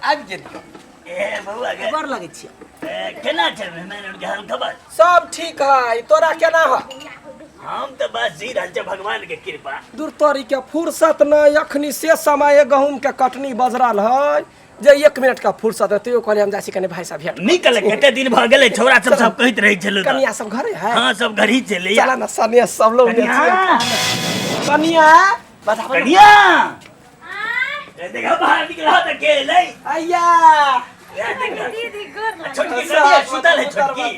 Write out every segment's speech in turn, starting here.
आबि गेलियो ए बउआ के खबर लगै छियै केना छै मेहमान के हाल खबर सब ठीक है तोरा केना है हम तो बस जी रहल छै भगवान के कृपा दूर तोरी के फुर्सत नहीं अखनी से समय गहूम के कटनी बजरल है जे 1 मिनट का फुर्सत है तैयो कहले हम जासी कने भाई साहब भेट निकल कते दिन भ गेलै छोरा सब कहैत रहै छलै कनिया सब घरे है हां सब घर ही चले चला ना सने सब लोग कनिया बता कनिया ए देखा बाहर निकला त के ले आया दीदी गोर लगे छोटकी कनिया सुतल है छोटकी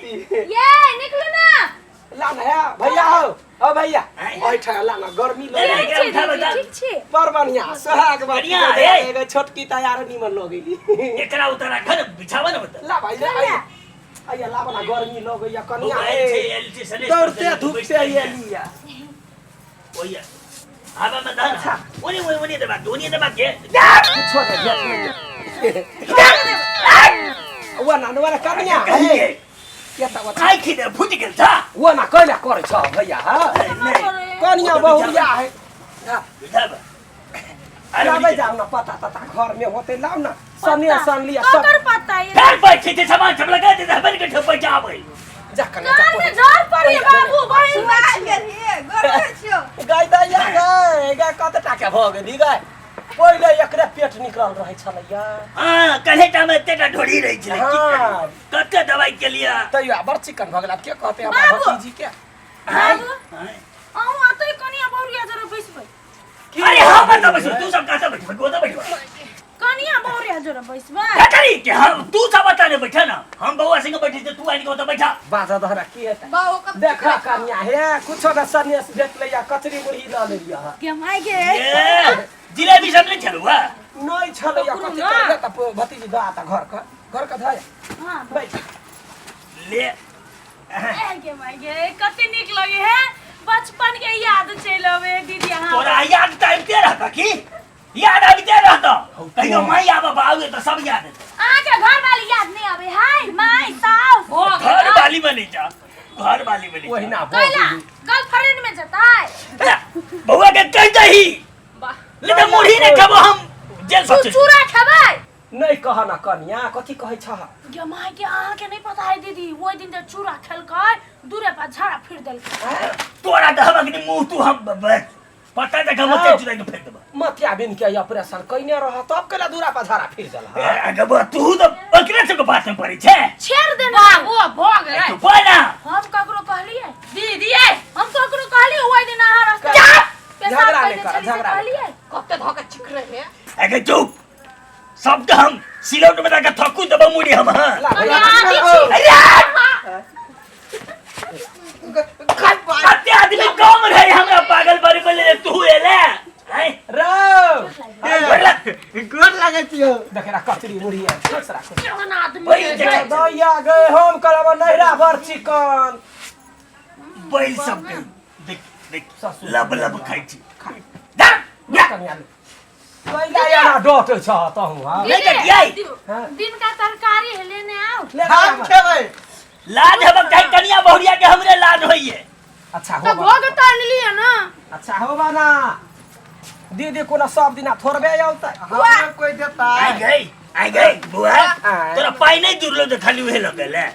ये निकलो ना लाना है भैया हो ओ भैया बैठा लाना गर्मी लगे ठीक छी पर बढ़िया सुहाग बढ़िया एगो छोटकी तैयार निमन लगेली एकरा उतारा घर बिछावा न बता ला भाई आया ला बना गर्मी लगे या कनिया एलसी सने दौड़ते धूप से ये लिया ओया आबा में दाना ओनी दबा के छोड़ दे वो ना नवा कनिया है क्या ता आई खिदे फुट गेल था वो ना कइला करे छ भैया कनिया बहुरिया है बिठाबा अरे भाई जाओ ना पता घर में होते लाओ ना सनिया सन लिया सब कर पता है घर पर छे सामान सब लगा दे हबन के ठप जाबै जा कने जा घर जोर पर बाबू बहिन बात करिए गोर छियो गाय दैया गाय कत टाके भ गेली गाय पहिले एकरे पेट निकल रहै छलैया हां कलेटा में तेटा ढोड़ी रही छले हां कते दवाई के लिया तैया बड़ चिकन भ गेला के कहते हमरा भतीजी के बाबू आऊ आतै कनिया बहुरिया जरा बैसबै अरे हां बता बस तू सब कहां बैठ गोदा बैठ कनिया बहुरिया जरा बैसबै क्या करी के हम तू सब बता ने बैठा ना हम बउआ संग बैठी से तू आइन के तो बैठा बाजा दहरा की है बाबू का देखा कनिया है कुछो का सन्यास देख लिया कचरी मुरही ल लिया के माय गे ए जिलेबी सब नहीं छलुआ नहीं छलैया कथि कहले त भतीजी द आता घर का धाय हां बैठ ले ए के माय गे कते निक लगे है बचपन के याद चलवे दीदी हां तोरा याद टाइम ते रहता की याद आबते रहता कहियो माई आबा बाबू तो सब याद है आके घर वाली याद नहीं आवे हाय माय सास घर वाली बनी जा घर वाली बनी वही ना कैला गर्लफ्रेंड में जताय बउआ के कह दही लेकिन मुढ़ी ने खबो हम जेल तू सोचे चूरा खबै नहीं कहा ना कनिया कथि कहै छ गे माय के आहा के नहीं पता है दीदी वो दिन तो चूरा खेलकै दूरे पर झाड़ा फिर देलकै तोरा कहबा कि मुंह तू हम पता देख हम ते चुरा के फेंक देबा मथिया बिन के ऑपरेशन कइने रह तब केला दूरा पर झाड़ा फिर देला अगबा तू तो अकरे से बात में पड़ी छे छेड़ देना वो भोग रे तू बोला हम ककरो कहलिए दीदी हम ककरो कहलिए ओइ दिन आहा रास्ता झगड़ा नहीं कर झगड़ा कते धके चिक रहे अगे चुप सब तो हम सिलौट में जाकर थकू दबा मुड़ी हम हां कते आदमी कम रहे हमरा पागल बन को ले तू एले हैं गोर लागे छियो देखरा कचरी मुड़ी है खुश राख केहन आदमी दैया गए हम करब नहिरा भर चिकन बैल सब के देख लब लब खाई छी जा कनिया कैला याना डॉट छ तहु हां ले के दियाई दिन का तरकारी है लेने आओ हम खेबै लाज हम कहीं कनिया बहुरिया के हमरे लाज होइए अच्छा तो हो भोग तान लिया ना अच्छा हो बना दीदी कोना सब दिना थोड़बे आउता हम कोई देता आई गई बुआ तोरा पाई नहीं जुड़लो तो खाली उहे लगल है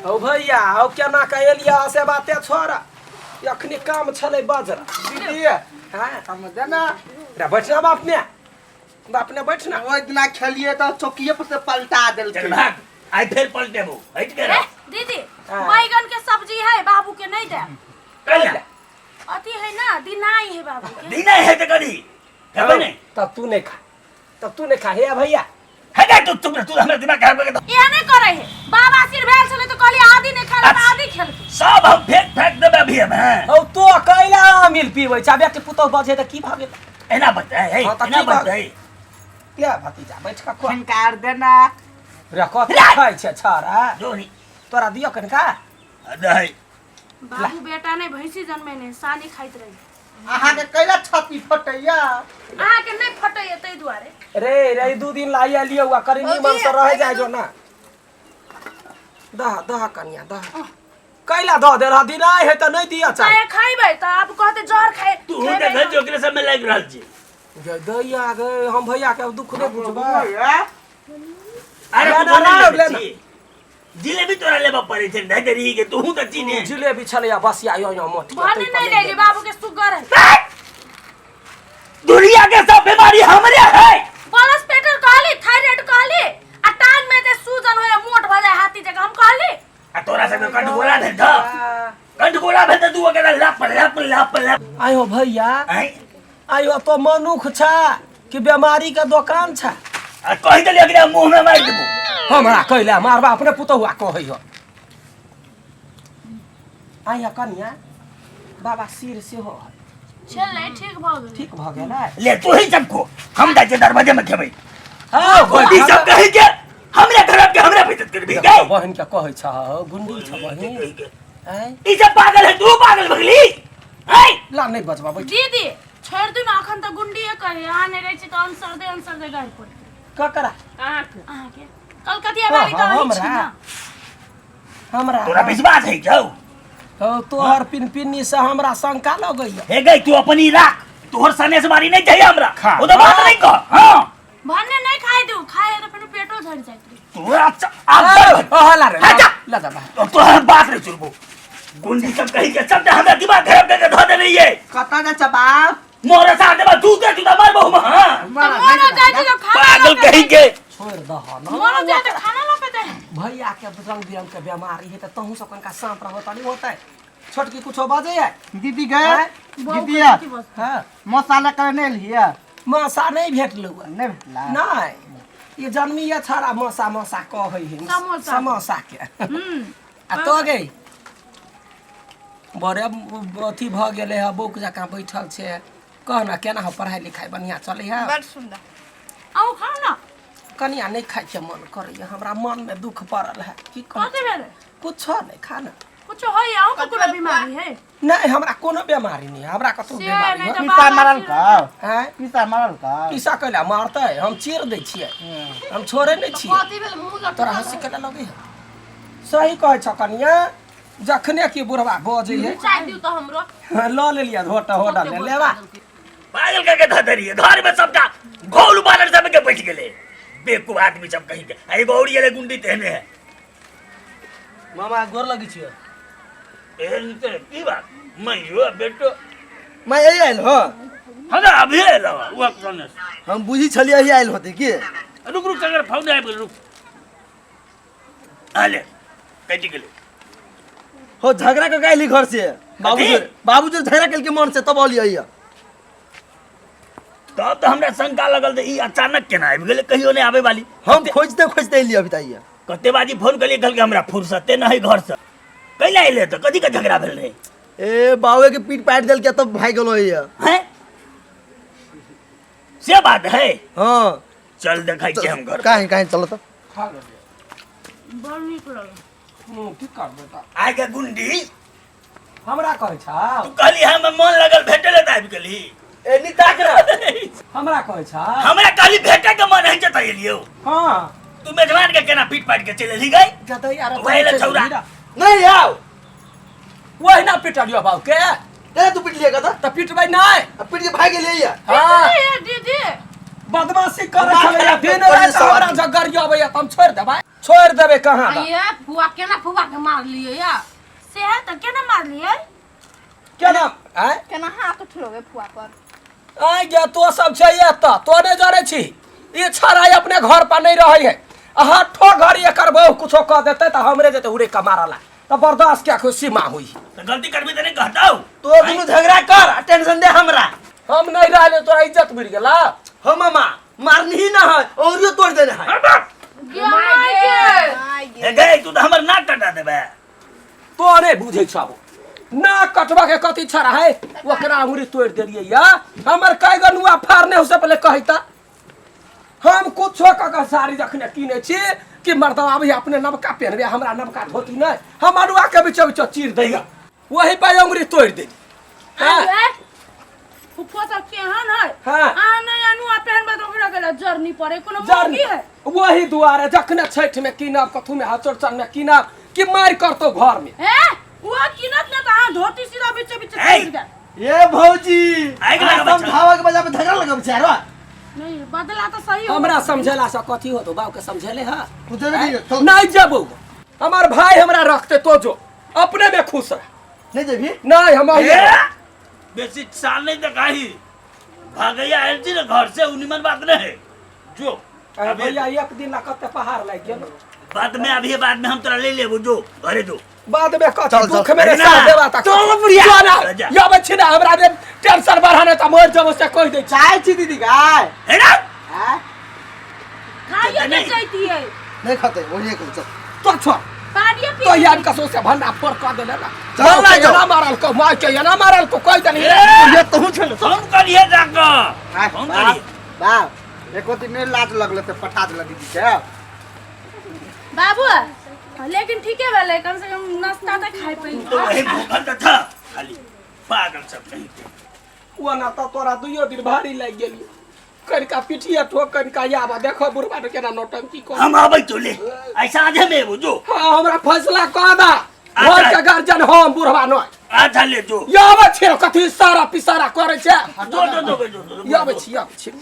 ओ भैया ओ केना कहलिया से बाते छोरा अखनी काम छले बजरा दीदी हां हम देना रे बैठना बाप ने बैठना ओइ दिना खेलिए त चौकीए पर से पलटा देल चल भाग आई फिर पलटे वो हट के रह दीदी बैगन के सब्जी है बाबू के नहीं दे कल अति है ना दिनाई है बाबू के दीना है तो करी खबर नहीं तब तू नहीं खा हे भैया हटा तू हमरा दिमाग खराब कर ये नहीं करे है बाबा सिर भेल चले तो कहली आधी नहीं खाला त आधी खेल सब हम फेंक देबे अभी हम ओ तो कैला मिल पीबै चाबे के पुतो बजे त की भागे एना बता है एना बता है क्या भतीजा बैठ का खो खनकार देना रे कथि खाइ छ छारा जोनी तोरा दियो कनका दही बाबू बेटा ने भैंसी जन्मे ने सानी खाइत रही आहा के कैला छाती फटैया आहा के नहीं फटे तै दुआरे रे 2 दिन लाइया लियो वा करी निमन से रह जाय जो ना दह कनिया दह कैला दह दे रहा दिन आए है त नहीं दिया चाहे चाहे खाइबै त अब कहते जहर खाए तू त घर जोकरे सब में लग रहल छी जय दैया गए हम भैया के दुख नहीं बुझबा अरे लेना, तू बोले लेना। जिलेबी तोरा लेबा पड़े छे धगरी के तू त चीने जिलेबी छले बसिया यो मोट भने नहीं ले ले बाबू के शुगर है दुनिया के सब बीमारी हमरे है ब्लड प्रेशर कहली थायराइड कहली आ टांग में जे सूजन होय मोट भ जाय हाथी जगह हम कहली आ तोरा सब कंठ गोला धर ध कंठ गोला भेत तू अकेला लाप आयो भैया आई आयो तो मनुख छा कि बीमारी का दुकान छा आ कहि देली अकेला मुंह में मार देबो हमरा कहला मारबा अपने पुतहुआ कहै हो आया कन्या बाबा सिर से हो चल नहीं ठीक भ गेल ठीक भ गेल ले तू ही सबको हम जाके दरवाजे में खेबै हां ई सब कहि के हमरे घर के हमरा बेइज्जत करबी गई बहन के कहै छ गुंडी छ बहन हैं ई सब पागल है तू पागल भगली आई ला नहीं बचबा बैठ दीदी छोड़ दू ना अखन त गुंडीए कहे आने रहे छी त आंसर दे गाड़ी पर ककरा आहा के कलकतिया बारी त हमरा छी ना हमरा तोरा विश्वास है जाओ तोहर पिनपिन्नी से हमरा शंका लगैया हे गई तू अपनी राख तोहर सने से मारी नहीं चाहिए हमरा खा। ओ तो बात नहीं कह हां भन्ने नहीं खाइ दू खाए त फिर पेटो झड़ जाइत तू अच्छा आप हला रे हटा। ला जा बा तो तोहर बात नहीं सुनबो गुंडी सब कही के सब हमरा दिमाग खराब करके धो दे रही है कता जा चबाब मोरे साथ देबा तू दे तू मार बहु में हां मोरो जाय छी खाना पागल कहीं के छोड़ दह न मोरो जाय त खाना ला के जाय भैया के रंग बिरंग के बीमारी है त तहू सब कनका सांप रहत नहीं होता है छोटकी कुछो बाजे है दीदी गए बहु दीदी की बस हां मसाला करने लिया मसा नहीं भेटलौ नहीं भेटला नहीं ये जन्मी ये छाड़ा मसा कहै है समोसा। समोसा के आ तो गई बड़े अथी भ गेले है बोक जका बैठल छे कहना केना हो पढ़ाई लिखाई बढ़िया चले है बड़ सुंदर आउ खाओ ना कनिया नहीं खाइ के मन करैया हमरा मन में दुख पड़ल है की कहू कथि भेल कुछ नहीं खाना कुछ होय आउ को कोनो बीमारी है नहीं हमरा कोनो बीमारी नहीं है हमरा कतौ से बीमारी नहीं है तो पिसा मारल का हैं पिसा मारल का ईसा कहला मारते हम चीर दै छियै हम छोड़े नहीं छियै कथि भेल मुंह लग तोरा हंसी केला लगे है सही कहै छ कनिया जखने की बुढ़वा बजे है चाय दिउ त हमरो ल ले लिया होटा होटा ले लेवा पागल करके धो दे रही है घर में सबका घोल बालर सब के बैठ गेले बेवकूफ आदमी सब कहीं के आई गौड़ी वाले गुंडी तेने है मामा गोर लगी छियो एनते की बात मैं यो बेटो मैं यही आयल हो हदा अभी लवा वो करने हम बुझी छलिए यही आयल होते की रुक रुक अगर फोन आए बोल रुक आले कटी गेले हो झगड़ा के गायली घर से बाबूजी झगड़ा कल के मन से तब बोलिए ये तब तो हमरा शंका लगल दे ई अचानक केना आबि गेले कहियो नहीं आवे वाली हम खोजते लिए अभी ताइए कते बाजी फोन कलिए कल के हमरा फुर्सते नहीं घर से कैला आइले तो कथी का झगड़ा भेल रहे ए बावे के पीठ पाट देल के तब भाई गेलो ये हैं से बात है हां चल देखाई के हम घर काहे चलो तो खा ले बड़ नीक लगल की कर बेटा आइ के गुंडी हमरा कहै छ तू कहली हम मन लगल भेटले त आबि गेली ए नी ताक ना हमरा कहै छ हमरा कहली भेटे के मन है जत एलियो हां तू मेजबान के केना पीट पाट के चले ली गई जतै यार वही ले छौरा। नहीं आओ वही ना पिटलियो बाबू के ते तू पीट लिया का त पिटबै नहीं अब पीट के भाग गेले ये हां दीदी बदमाशी करे छले या दिन रात हमरा जगरिया भैया हम छोड़ देबे कहां बा ये फुआ केना फुआ के मार लिए या से है त केना मार लिए केना हैं केना हाथ उठलोगे फुआ पर आइ गे तो सब छै एत तो नहीं जाने छी ई छराई अपने घर पर नहीं रहै है अहाँ ठो घर ये करबो कुछो कह देते त हमरे जते उड़े कमारला त बर्दाश्त क्या खुशी मां हुई तो गलती करबी त नहीं कहताऊ तो दुनु झगड़ा कर टेंशन दे हमरा हम नहीं रहले तोरा इज्जत मिल गेला हो मामा मारनी ही ना है और यो तोड़ देना है ए गए तू तो हमर नाक कटा देबे तो नहीं बुझे छाबो ना कटवा के कथी छरा है ओकरा अंगुरी तोड़ देलिए या हमर कई गनुआ फारने हो से पहले कहिता हम कुछो का साड़ी रखने कीने छी कि मर्दवा अभी अपने नबका पहनबे हमरा नबका धोती नहीं हम अरुआ के बीच बीच चीर देगा वही पे अंगुरी तोड़ दे फुफा सब केहन है हां आ नहीं अनुआ पहनबे तो ओकरा के जर्नी पड़े कोनो जर्नी मौगी है वही दुआरे जखने छठ में कीनब कथु में हचोरचन में कीनब कि मार करतो घर में हैं वो किनत न त हां धोती सीधा बीच बीच चल जा ये भौजी आइ गेला तुम बच्चा। धावा के बजा पे झगड़ा लगा बेचारा नहीं बदला तो सही हो हमरा समझेला से कथी होतो बाबू के समझेले हा उधर भी तो नहीं जबो हमार भाई हमरा रखते तो जो अपने में खुश है नहीं जेबी नहीं हम बेसी साल नहीं दिखाई भागैया आयल थी ना घर से उनिमन बात नहीं है जो भैया एक दिन लागत पहाड़ लग गेल बाद में अभी बाद में हम तोरा ले लेबो जो घरे जो बाद में कथी चल, दुख चल। मेरे ना, साथ देवा तक तो बुढ़िया। ना या बच्चे ना हमरा दे टेंशन बढ़ाने त मोर जब से कह दे चाय छी दीदी गाय है ना हाँ? खाइए के जाती है नहीं खाते वही कर चल तो छोड़ पानी पी तो यार कसो से भंडा पर कर देले ना चल ना जाओ। ना मारल को मार के ना मारल को कोई तनी ये तू चल फोन करिए जाकर हाँ, फोन बाप करिए बाप एको दिन नहीं लाज लगले तो पटा दिला दीदी के बाबू लेकिन ठीक है वाले कम से कम नाश्ता तो खाए तो पे वही भूखल तो था खाली पागल सब कहीं के वो ना तो तोरा दुइयो दिन भारी लग गेली कनिका पिठिया ठोक कनिका याबा देखो बुढ़वा के केना नौटंकी को हम आबै तो ले ऐसा आजे में वो जो हां हमरा फैसला कह दा घर के गार्जियन हम बुढ़वा नहीं आधा ले जो याबे छे कथी सारा पिसारा करे छे दो याबे छी